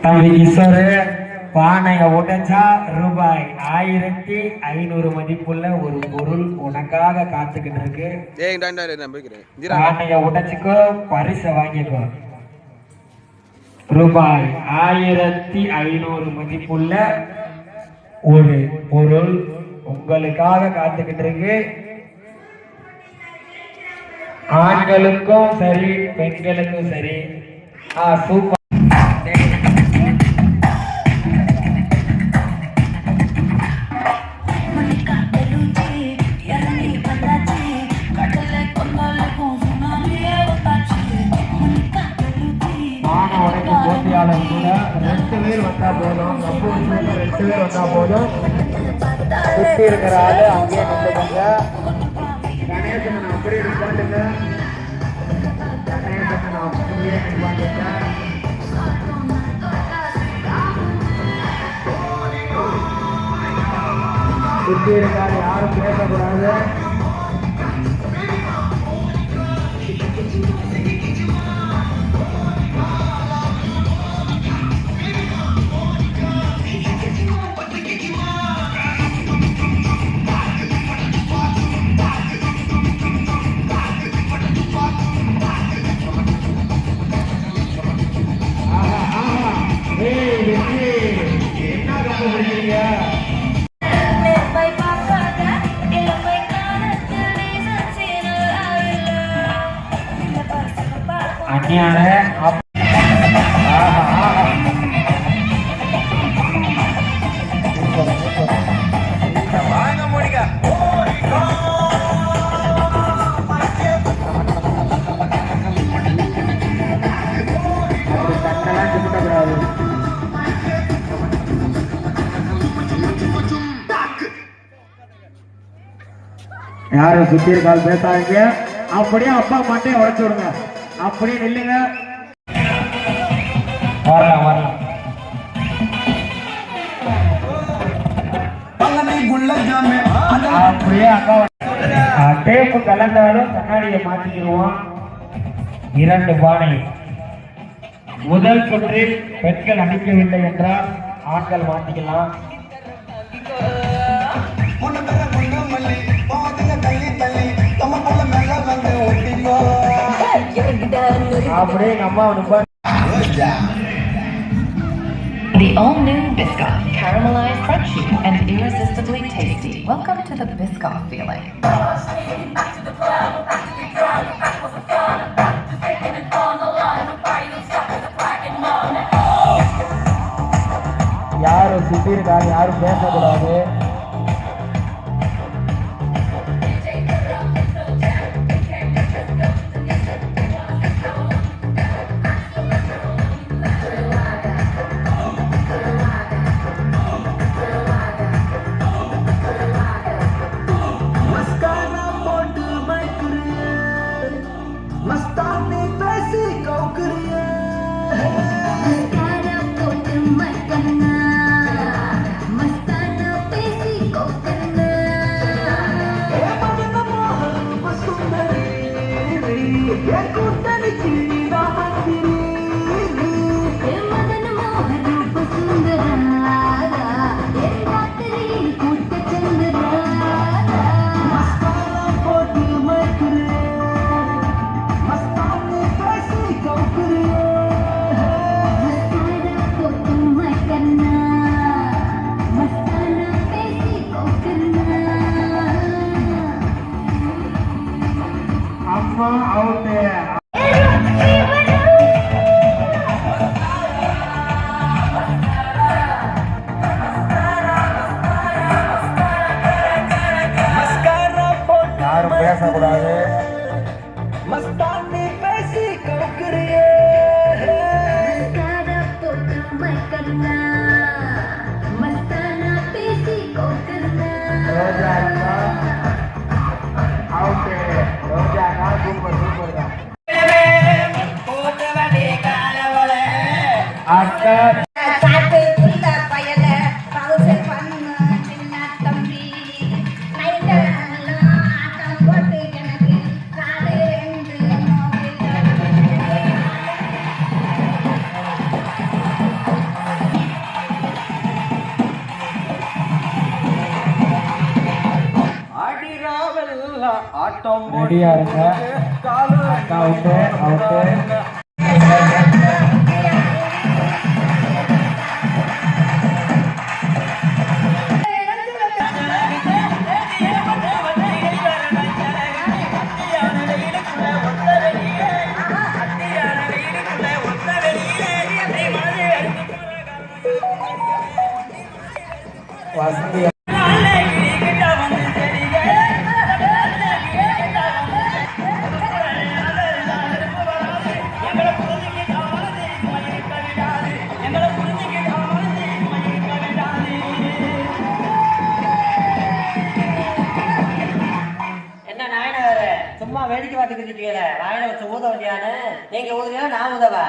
தம்பி கிஷோரு பானையை உடைச்சா ரூபாய் 1500 மதிப்புள்ள ஒரு பொருள் உனக்காக காத்துக்கிட்டு இருக்கு. பானையை உடைச்சுக்கோ, பரிசை வாங்கிக்கோ. ரூபாய் 1500 மதிப்புள்ள ஒரு பொருள் உங்களுக்காக காத்துக்கிட்டு இருக்கு. ஆண்களுக்கும் சரி பெண்களுக்கும் சரி. சூப்பர். போட்டியாளர் கூட 2 பேர் வந்தா போதும். 2 பேர் வந்தா போதும். சுத்தி இருக்கிற ஆளு அங்கேயே நின்றுங்க. கணேசன் அப்படியே நிற்பாண்டுங்க. கணேசன் அப்படியே நிற்பாண்டுங்க. சுத்தி இருக்காரு, யாரும் பேசக்கூடாது. யாரும் சுத்தி இருக்கால் பேசாதீங்க. அப்படியே அப்பா மட்டையை உடைச்சு விடுங்க. அப்படியே நில்லுங்க. வரலாம் வரலாம். அப்படியே அக்கா டேப்பு கலந்தாலும் கண்ணாடியை மாற்றிக்கிடுவோம். 2 பானை. முதல் சுற்றில் பெண்கள் அடிக்கவில்லை என்றால் ஆண்கள் மாற்றிக்கலாம். The all-new Biscoff, caramelized, crunchy, and irresistibly tasty. Welcome to the Biscoff feeling. யாரும் சுத்தி இருக்காங்க, யாரும் பேசக்கூடாது. யாரும் பேசக்கூடாது. ரெடியா இருங்க. Out out. வசதி சும்மா வேடிக்கை பார்த்துக்கிட்டு வாயில வச்சு ஊத வேண்டியானு நீங்க ஊதுவீங்க நான் ஊதவா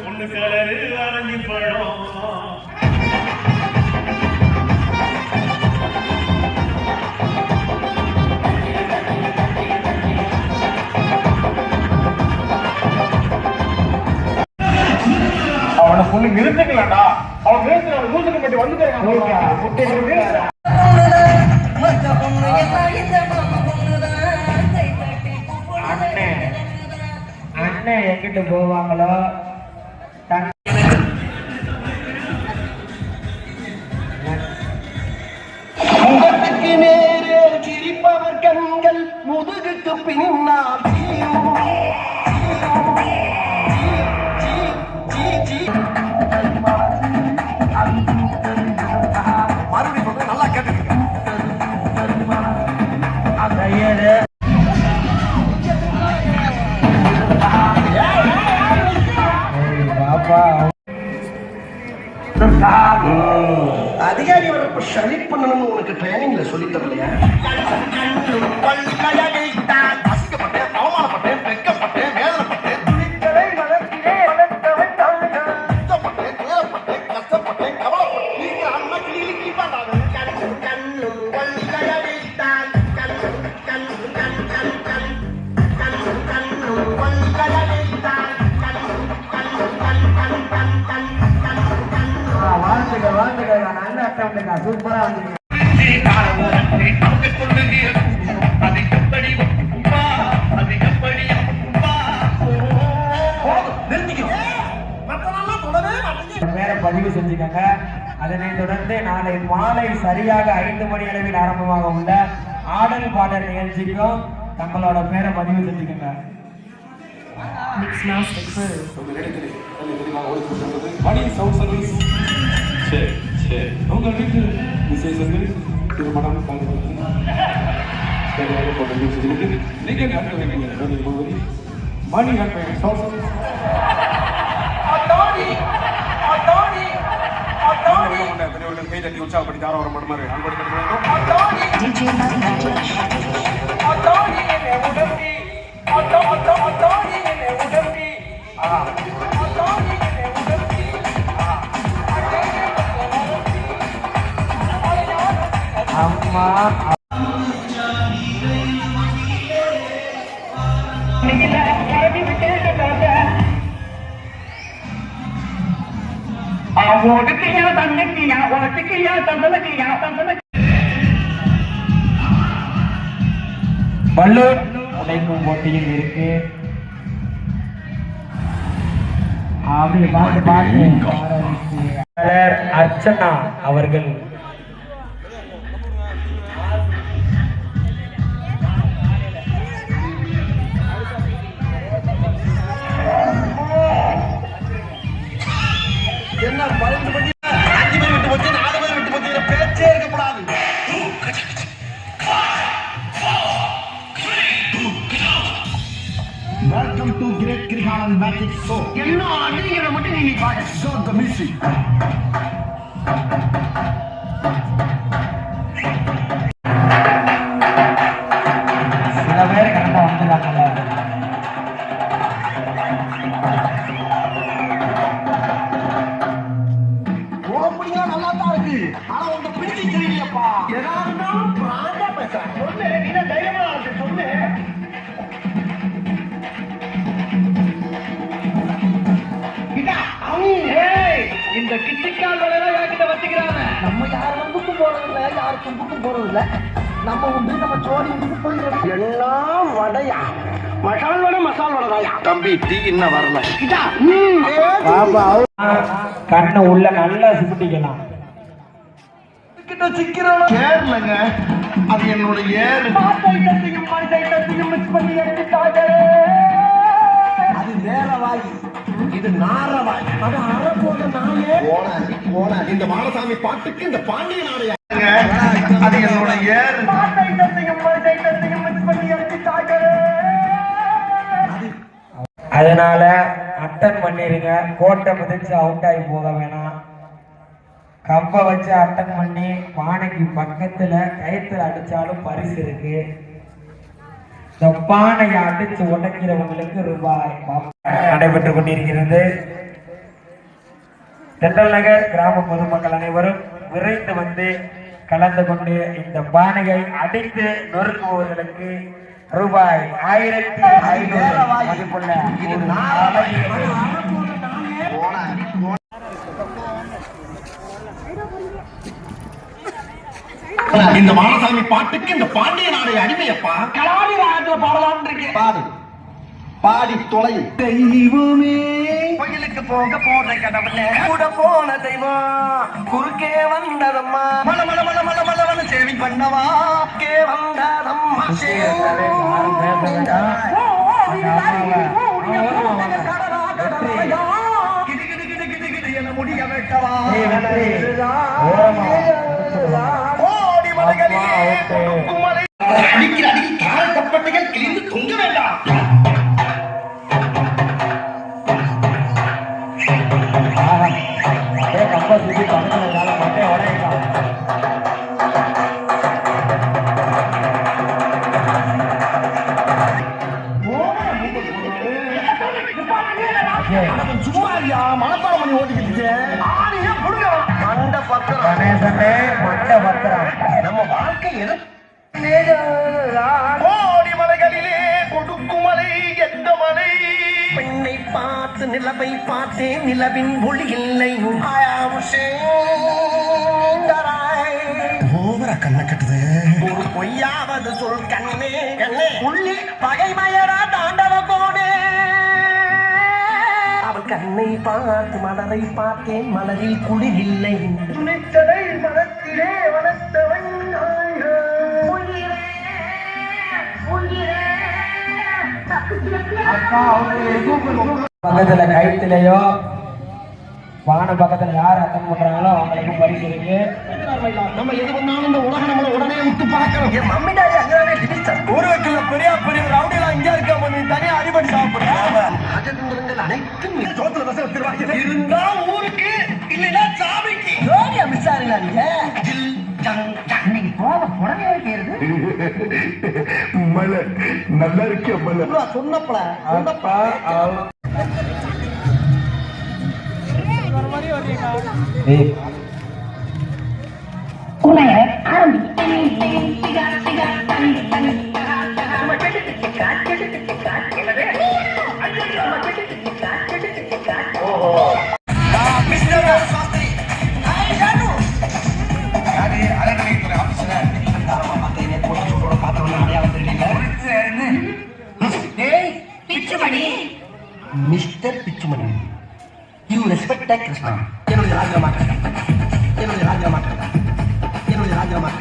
பொண்ணு கலரு அரைஞ்சி பழம் அவனை சொல்லி நிறுத்துக்கலடா. அவன் நிறுத்து நூற்றுக்கு மட்டும் வந்துட்டு அண்ணன் எங்கிட்டு போவாங்களோ முகத்துக்கு நேரே சிரிப்பவர் கண்கள் முதுகுக்கு பின்னால் மறுபடியும் நல்லா கேட்டுக்க அதிகாரி வரப்ப ஷலிட் பண்ணணும்னு உனக்கு ட்ரைனிங்ல சொல்லி தரலையா? அசிக்கப்பட்டேன், அவமானப்பட்டேன், வெட்கப்பட்டேன், வேதனைப்பட்டேன், கஷ்டப்பட்டேன், கவலைப்பட்டேன். அம்மா கிளி கிளிப்பாட்டாங்க. வாழ்த்துக்கள் நல்ல அட்டம்டா சூப்பரா வந்து பேரை பதிவு செஞ்சுக்கங்க. அதனைத் தொடர்ந்து நாளை மாலை சரியாக 5 மணி அளவில் ஆரம்பமாக உள்ள ஆடல் பாடல் நிகழ்ச்சிக்கும் தங்களோட பேரை பதிவு செஞ்சுக்கங்க. மணி சவுண்ட் சர்வீஸ் உங்கள் வீட்டு விசேஷங்கள் திருமணம் சரியாக போட்டு நீங்கள் அனுப்ப வேண்டிய மணி அனுப்ப சவுண்ட் சர்வீஸ் கை தட்டி உற்சாகப்படி தாராவரம் பண்ணுமாறு அன்போடு அம்மா பலூன் உடைக்கும் போட்டியில் இருக்கு. அப்படி பார்த்து அர்ச்சனா அவர்கள் என்ன 12 மணி 5 பேர் விட்டு போச்சு 4 பேர் விட்டு போச்சு பேச்சே இருக்கக்கூடாது. Welcome to great Kirikalan magic show. என்ன அடிக்கிற மட்டும் நீங்க பாடு. Show the music. பக்கம் போறது இல்ல. நம்ம உண்டு நம்ம ஜோடி உண்டு போயிடுறது. எல்லாம் வடையா? மசால் வடை மசால் வடையா? தம்பி டீ இன்னும் வரல. பாப்பா கண்ணை உள்ள நல்லா சுத்திக்கலாம். ஏர்லங்க, அது என்னோட ஏறு. அது வேற வாய், இது நார வாய். அது அற போக நாயே. போன இந்த மாடசாமி பாட்டுக்கு இந்த பாண்டிய நாடையா அது என்னோட ஏறு. அதனால அட்டன் பண்ணிருங்க. கோட்டை மிதிச்சு அவுட் ஆகி போக வேணாம். கம்பை வச்சு அட்டன் பண்ணி பானைக்கு பக்கத்துல கயத்துல அடிச்சாலும் பரிசு இருக்கு. இந்த பானையை அடிச்சு உடைக்கிறவங்களுக்கு ரூபாய் நடைபெற்றுக் கொண்டிருக்கிறது. தென்றல் நகர் கிராம பொதுமக்கள் அனைவரும் விரைந்து வந்து கலந்து கொண்டு இந்த பானையை அடித்து நொறுக்குபவர்களுக்கு ரூபாய் 1500 மதிப்புள்ள இந்த மாடசாமி பாட்டுக்கு இந்த பாண்டிய நாடைய அடிமையப்பா. கலாடி ராகத்துல பாடலாம்னு இருக்கேன். பாடு பாடி தொலை. தெய்வமே கோயிலுக்கு போக போற கடவுள கூட போன தெய்வம் குறுக்கே வந்ததம்மா. மல மல மல மல மல மல சேவி பண்ணவா கே வந்ததம்மா. கிடு கிடு கிடு கிடு கிடு என முடிய வெட்டவா. ஓடி மலைகளே குமலை அடிக்கிற அடிக்கு கால தப்பட்டைகள் கிழிந்து தொங்க வேண்டாம். கம்பை சுத்தி பக்கத்துல மட்டை உடையலாம். சும்மாரியா மனப்பாடம் பண்ணி ஓட்டிக்கிட்டு ஆணியா புடுங்க மண்ட பத்திரம். கணேசனே மட்டை பத்திரம். நம்ம வாழ்க்கை எது? கோடி மலைகளிலே கொடுக்கும் மலை எந்த மலை? பெண்ணை பார்த்து நிலவை பார்த்தேன், நிலவின் ஒளி இல்லை. ஓவரா கண்ணை கட்டுது. ஒரு பொய்யாவது சொல் கண்ணே கண்ணே. உள்ளி பகைமையரா தாண்டவ கோடே. அவள் கண்ணை பார்த்து மலரை பார்த்தேன், மலரில் குளிர் இல்லை. துணித்தலை மனத்திலே வளர்த்தவன் பக்கத்துல கயிற்றுலயோ பானை பக்கத்துல யார் அட்டன் பண்றாங்களோ அவங்களுக்கு பரிசு இருக்கு. நம்ம எது பண்ணாலும் இந்த உலகம் நம்மள உடனே விட்டு பார்க்கணும். என் மம்மி டாடி அங்கே ஒரு வக்கீல பெரிய பெரிய ரவுடிலாம் இங்கே இருக்க பண்ணி தனியா அடிபடி சாப்பிடுறேன். ராஜதந்திரங்கள் அனைத்தும் சோத்துல வசதி திருவாங்க இருந்தா ஊருக்கு இல்லைன்னா சாமிக்கு ஜோடியா மிஸ் ஆகுங்களா நீங்க? நீங்க போக உடனே இருக்கிறது மலை நல்லா இருக்கியா மலை? சொன்னப்பல mister Pichumani, you respect Krishna. என்னுடைய ராஜினாமா என்னுடைய ராஜினாமா என்னுடைய ராஜினாமா.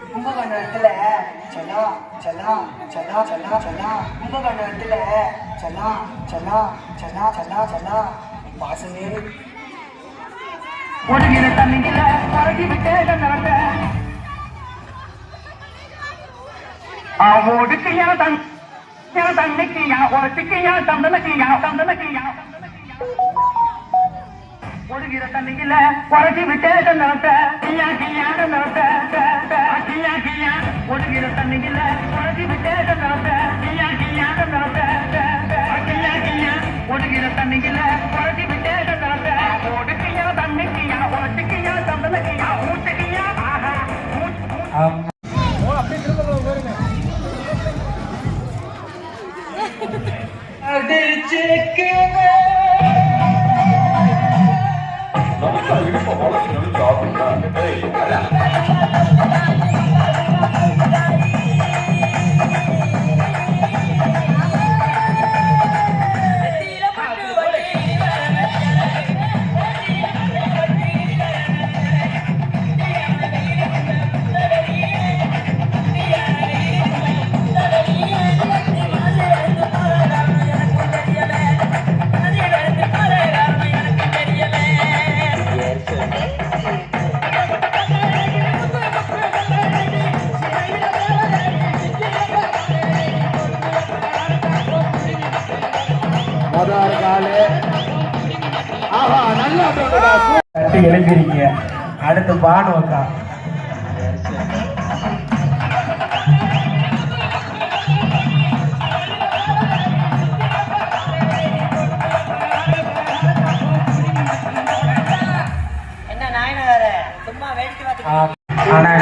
கும்பகோணத்துல சலா சலா சலா சலா சலா. கும்பகோணத்துல சலா சலா சலா சலா சலா. வாசனேரு ஒடுகிற தண்ணியில பறக்கி விட்டே நடந்த ஒடுக்கையா தண்ணிக்கையா ஒடுக்கையா தந்தனக்கையா தந்தனக்கையா. ஒடுகிற தண்ணியில பறக்கி விட்டே நடந்த கியா கியான நடந்த கியா கியா. ஒடுகிற தண்ணியில பறக்கி விட்டே நடந்த கியா கியான நடந்த கியா கியா. ஒடுகிற தண்ணியில பறக்கி விட்டே நடந்த ஒடுக்கையா தண்ணிக்கையா ஒடுக்கையா தந்த நல்லா இடுப்ப வளர்ச்சி நல்லா சாப்பிடுங்க. ஏய், முதல் காலு ஆஹா நல்லா தட்டி எழுந்திருக்கீங்க. அடுத்து பானுவக்கா என்ன நாயன வேற சும்மா வேடிக்கை பார்த்து ஆனா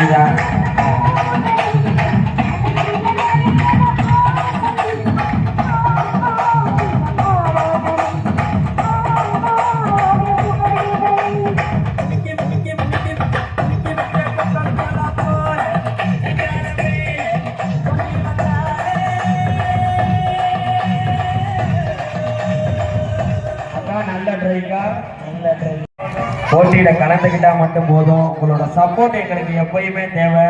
போட்டியில கலந்துக்கிட்டா மட்டும் போதும். உங்களோட சப்போர்ட் எங்களுக்கு எப்பயுமே தேவை.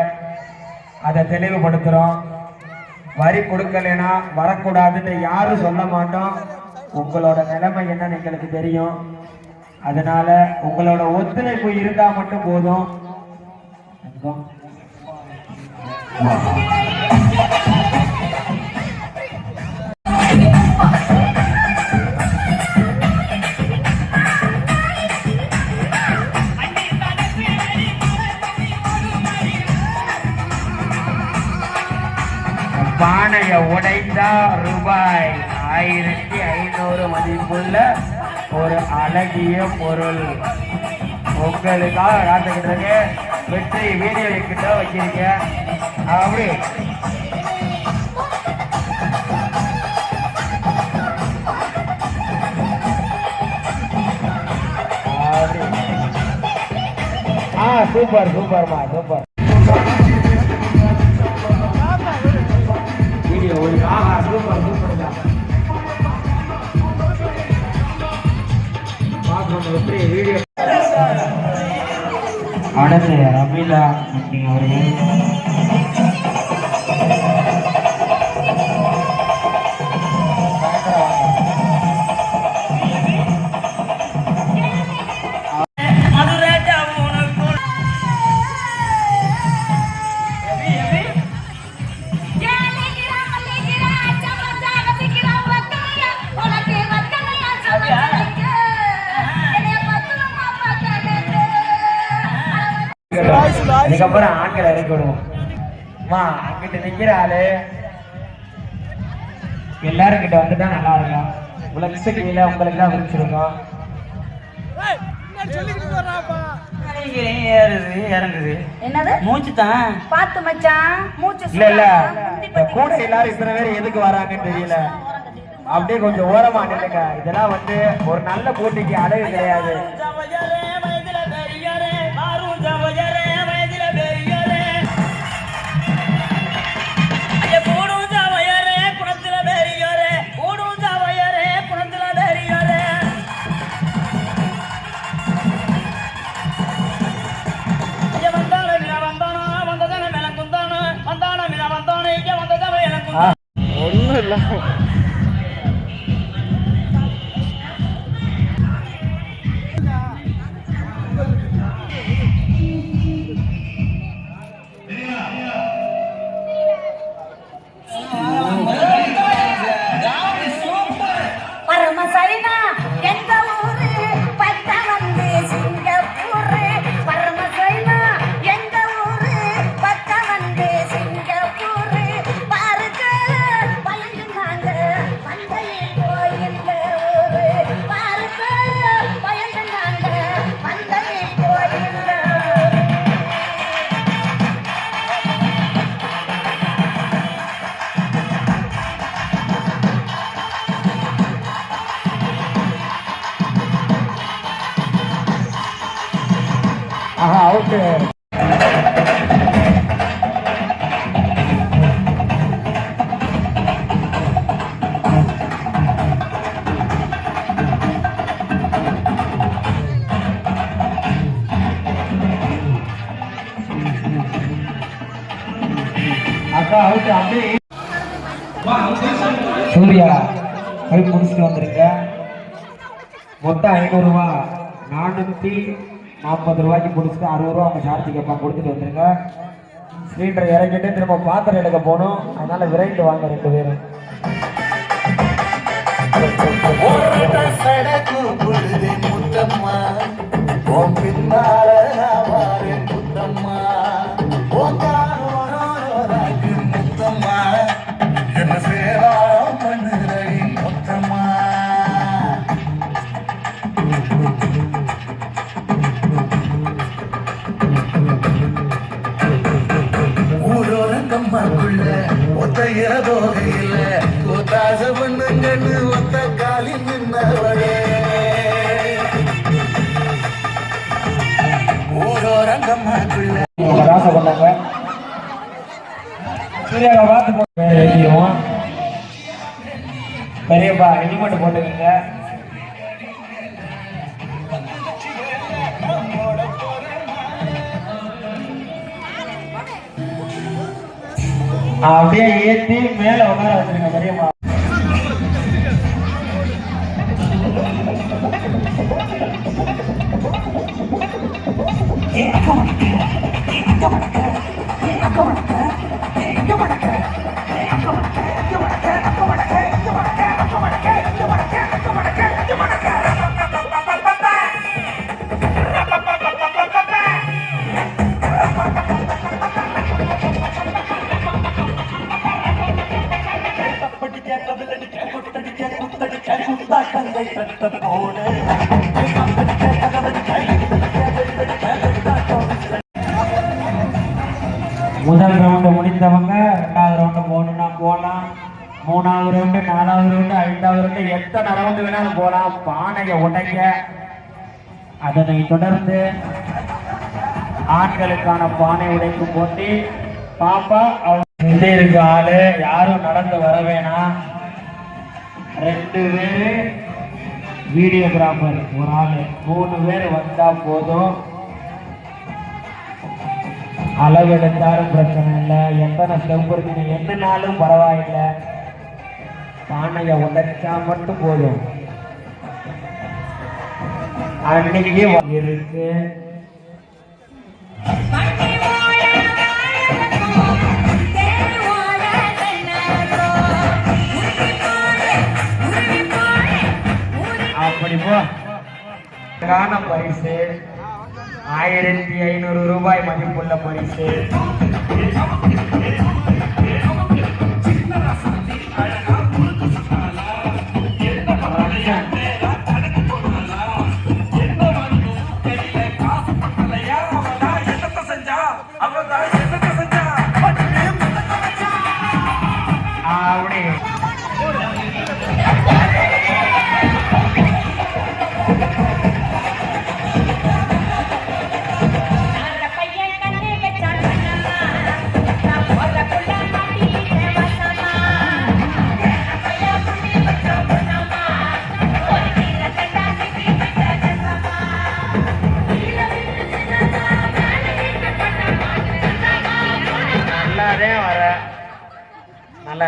அதை தெளிவுபடுத்துறோம். வரி கொடுக்கலைன்னா வரக்கூடாதுன்னு யாரும் சொல்ல மாட்டோம். உங்களோட நிலைமை என்னன்னு எங்களுக்கு தெரியும். அதனால உங்களோட ஒத்துழைப்பு இருந்தா மட்டும் போதும். பானையை உடைந்தா ரூபாய் 1500 மதிப்புள்ள ஒரு அழகிய பொருள் உங்களுக்காக காத்துக்கிட்டு இருக்கு. வெற்றி வீடியோ கிட்ட வச்சிருக்க அப்படி சூப்பர் சூப்பர்மா சூப்பர் வீடியோ சூப்பர் சூப்பர் தான் எப்படி வீடியோ. அடுத்து ரமீலா அவர்கள் இதுக்கப்புறம் ஆண்களை இறக்கி விடுவோம். அங்கிட்ட நிக்கிற ஆளு எல்லாரும் கிட்ட வந்துட்டா நல்லா இருக்கும். உலக கீழே உங்களுக்கு தான் விரிச்சிருக்கோம். என்னது மூச்சு தான் பாத்து மச்சான் மூச்சு இல்ல இல்ல இந்த கூட எல்லாரும் இத்தனை பேர் எதுக்கு வராங்கன்னு தெரியல. அப்படியே கொஞ்சம் ஓரமா நில்லுங்க. இதெல்லாம் வந்து ஒரு நல்ல போட்டிக்கு அழகு கிடையாது. ஒண்ணும் இல்ல பரமசைனா எந்த ஊரு பட்ட வந்து சிங்கப்பூர். பரமசைனா எந்த ஊரு பட்ட வந்து சிங்கப்பூர். பாருங்க பழங்குனாங்க ரவுண்டு அக்கா அவுட் அப்படியே சூர்யா போய் முடிச்சுட்டு வந்துருங்க. மொத்தம் 500 ரூபா, 440 ரூபாய்க்கு முடிச்சுட்டு 60 ரூபா அவங்க சார்ஜி கேட்பாங்க, கொடுத்துட்டு வந்துருங்க. சிலிண்டர் இறக்கிட்டு திரும்ப பாத்திரம் எடுக்க போகணும், அதனால விரைந்து வாங்க 2 பேரும். ஒத்த காலில் நின்றவளே ஊரோரங்கம்மாக்குள்ள ராசை பண்ணாங்க. சூர்யாவை பார்த்து எழுதிடுவோம். பெரியப்பா ஹெலிமெண்ட் போட்டுக்கங்க. அப்படியே ஏற்றி மேலே உட்கார வச்சிருங்க பெரியப்பா. முதல் ரவுண்டு முடித்தவங்க 2வது ரவுண்டு போகணும்னா போகலாம். 3வது ரவுண்டு, 4வது ரவுண்டு, 5வது ரவுண்டு, எத்தனை ரவுண்டு வேணாலும் போகலாம். பானையை உடைக்க. அதனை தொடர்ந்து ஆண்களுக்கான பானை உடைக்கும் போட்டி. பாப்பா அவங்க இருக்கு ஆளு, யாரும் நடந்து வர வேணாம். 2 பேரு வீடியோகிராஃபர், ஒரு ஆளு, 3 பேர் வந்தா போதும். அளவு எடுத்தாலும் பிரச்சனை இல்லை, எத்தனை ஸ்டெப் இருக்கு என்னனாலும் பரவாயில்லை. பானையை உடைச்சா மட்டும் போதும். அன்னைக்கு இருக்கு. அப்படி போ. பரிசு 1500 ரூபாய் மதிப்புள்ள பரிசு. நல்லா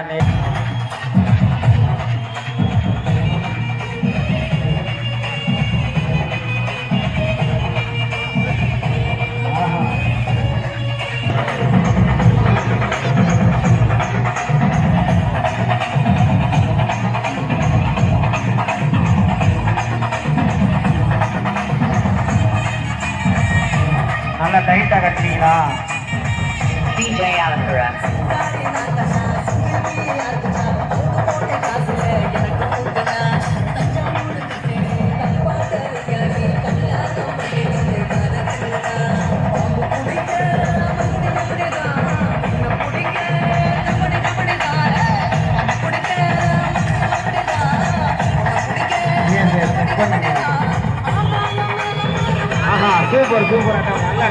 நல்லா டைட்டா கட்டுறீங்களா? DJ Alakura. சூப்பர் சூப்பர், நல்லா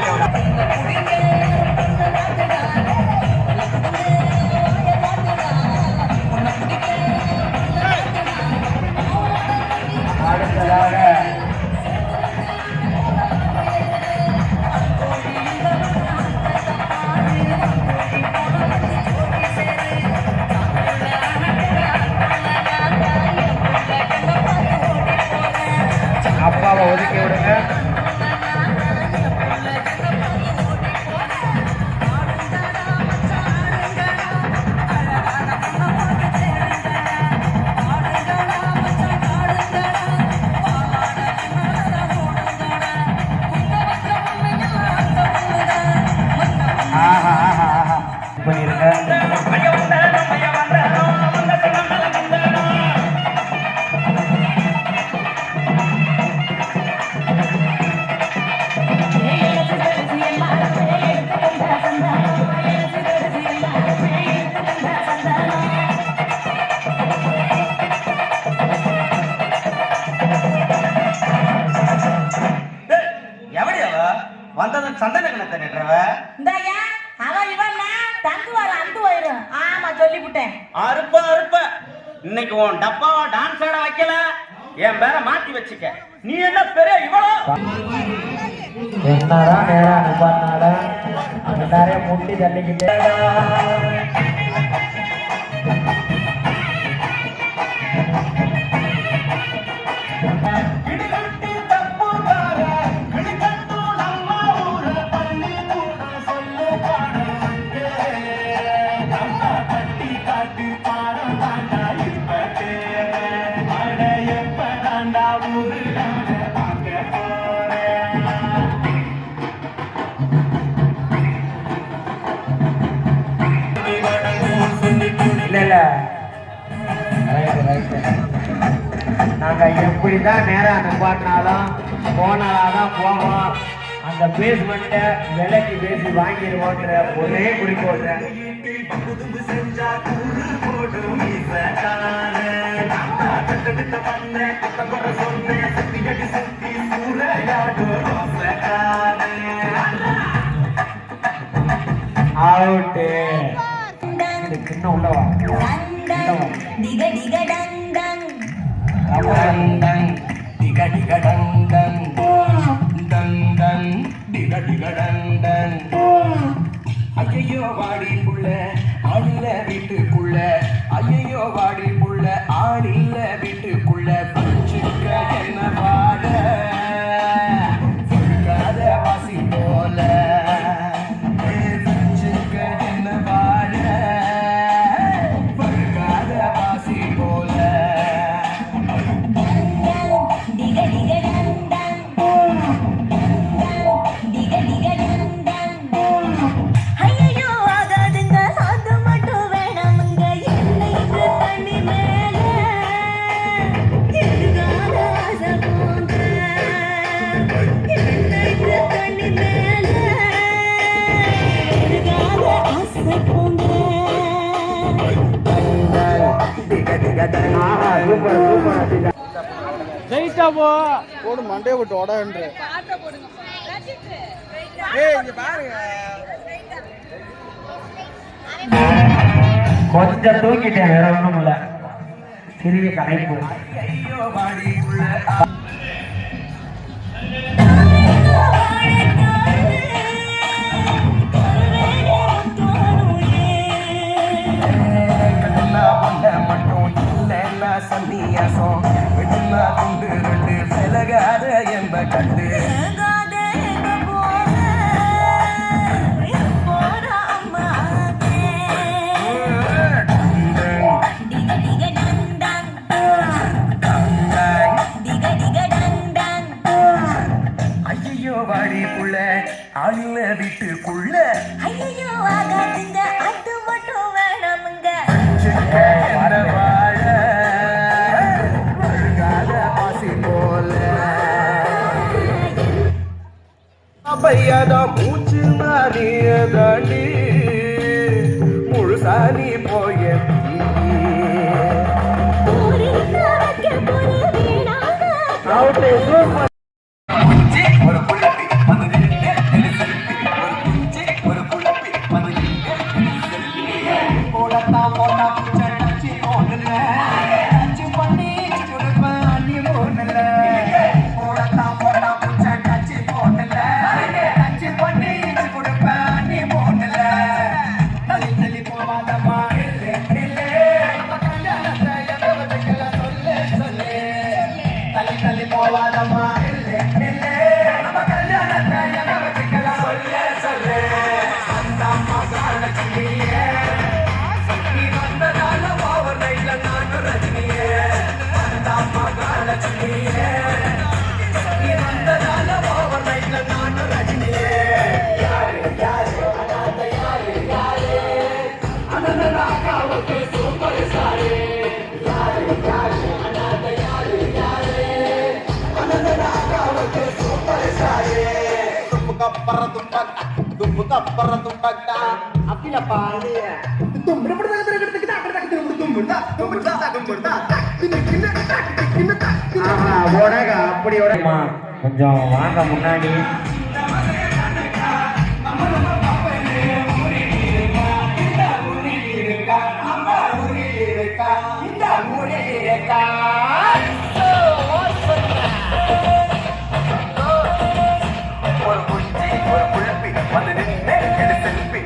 சந்தன கணத்தை நடுறவ இந்தாயா அவன் இவன் தந்து வர அந்து வயிறும் ஆமா சொல்லிவிட்டேன். அறுப்ப இன்னைக்கு உன் டப்பாவா டான்ஸ் ஆட வைக்கல என் பேரை மாத்தி வச்சுக்க. நீ என்ன பெரிய இவ்வளோ என்னதான் நேரம் அனுப்பானால அந்த நிறைய முட்டி தள்ளிக்கிட்டே இல்ல நாங்க எப்படிதான் நேரம் அனுப்பாட்டினாலும் போனால்தான் போவோம். அந்த பேஸ்மெண்ட்டை விலைக்கு பேசி வாங்கிடுவோன்ற ஒரே குறிக்கோள். அவுட்டு சின்ன உள்ளவா டிக டிக டங் டங் ஐயோ வாடி புள்ள ஆளில்ல வீட்டுக்குள்ள ஐயோ வாடி புள்ள ஆளில்ல வீட்டுக்குள்ள பச்சுக்க என்ன வாட சொல்காத வாசி போல பச்சுக்க என்ன வாட சொல்காத வாசி போல டிக டிக டங் டங் டிக டிக டங் டங். ஐயோ ஆகாதுங்க அது மட்டும் வேணாமுங்க என்னைக்கு தண்ணி மேல எதுக்காக ஆசை போங்க என்னைக்கு தண்ணி மேல எதுக்காக ஆசை போங்க. போடு மண்டையை விட்டு ஓடான்ற கொஞ்சம் தூக்கிட்டேன், வேற ஒண்ணும் இல்ல. சிறிய கலைப்பு. ஐயோ வாடி புள்ள மட்டும் இல்ல சன்னியாசம் விட்டுனா துண்டு ரெண்டு விலகாத என்ப கண்டு ஐயோ வாடி புள்ள ஆளில்ல வீட்டுக்குள்ள ஐயோ ஆகாதுங்க அது மட்டும் வேணாமுங்க வாழ வருங்கால பாசி போல பையாதான் மூச்சு மாறிய தாண்டி முழுசாணி போய அவுட்டு, சூப்பர். ஒரு குழப்பி வந்து ஒரு குச்சி ஒரு குழப்பி வந்து போடத்தான் போட்டா புச்சை டச்சு போடல டச்சு பண்ணி கொடுப்பேன் நீ போடல போடத்தான் போட்டா புச்சை டச்சு போடல டச்சு பண்ணி கொடுப்பேன் நீ போடல தள்ளி தள்ளி போவாதம்மா தள்ளி தள்ளி போவாதம்மா அப்படி கொஞ்சம் வாங்க முன்னாடி. நம்ம ஊரில் இருக்கா இந்த ஊரில் இருக்கா ஒரு குச்சி ஒரு குழப்பி வந்து நின்று செல்பி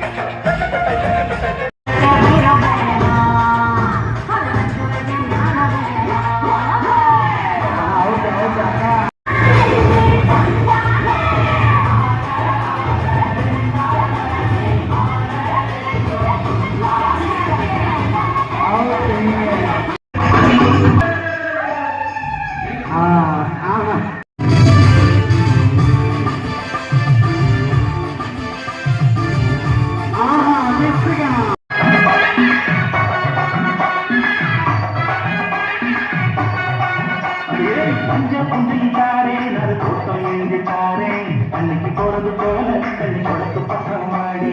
அன்னைக்கு போறது போல தண்ணி கொடுத்து பக்கம் மாடி